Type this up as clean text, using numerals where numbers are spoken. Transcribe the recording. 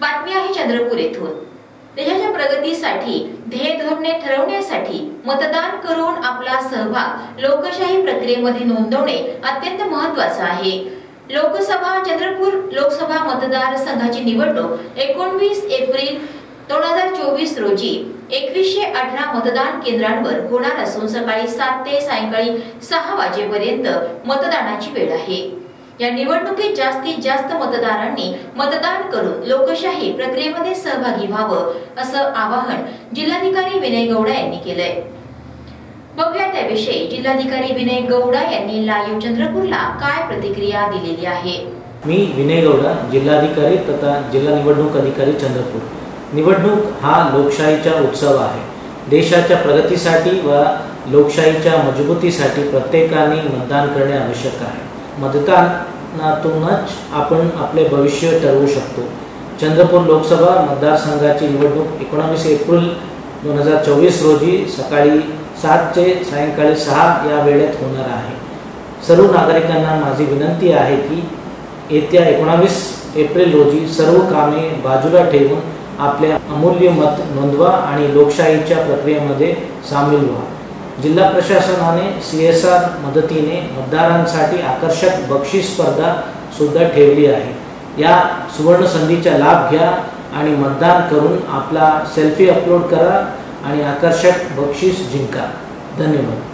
बातमी आहे चंद्रपूर येथून। देशाच्या प्रगतीसाठी ध्येय धोरणे ठरवण्यासाठी मतदान करून आपला सहभाग लोकशाही प्रक्रियेमध्ये नोंदवणे अत्यंत महत्त्वाचे आहे। लोकसभा चंद्रपूर लोकसभा मतदार संघाची निवडणूक 19 एप्रिल 2024 रोजी 2118 मतदान केंद्रांवर होणार असून सकाळी 7 ते सायंकाळी 6 वाजेपर्यंत मतदानाची वेळ आहे। या निवडणुकीत जास्तीत जास्त मतदारांनी मतदान करून लोकशाही प्रक्रियेमध्ये सहभागी व्हावं असं आवाहन जिल्हाधिकारी विनय गौडा यांनी केलंय। बघूया त्याविषयी जिल्हाधिकारी विनय गौडा यांनी लाईव्ह चंद्रपूरला काय प्रतिक्रिया दिलेली आहे। मी विनय गौडा, जिल्हाधिकारी तथा जिल्हा निवडणूक अधिकारी चंद्रपूर। निवडणूक हा लोकशाहीचा उत्सव आहे। देशाच्या प्रगतीसाठी व लोकशाहीच्या मजबूतीसाठी प्रत्येकाने मतदान करणे आवश्यक आहे। मतदानातूनच आपण आपले भविष्य ठरवू शकतो। चंद्रपूर लोकसभा मतदारसंघाची निवडणूक 19 एप्रिल 2024 रोजी सकाळी 7 ते सायंकाळी 6 या वेळेत होणार आहे। सर्व नागरिकांना माझी विनंती आहे की येत्या 19 एप्रिल रोजी सर्व कामे बाजूला ठेवून आपले अमूल्य मत नोंदवा आणि लोकशाहीच्या प्रक्रियेमध्ये सामील व्हा। जिल्हा प्रशासनाने CSR मदतीने मतदारांसाठी आकर्षक बक्षीस स्पर्धा सुद्धा ठेवली आहे। या सुवर्ण संधीचा लाभ घ्या आणि मतदान करून आपला सेल्फी अपलोड करा आणि आकर्षक बक्षीस जिंका। धन्यवाद।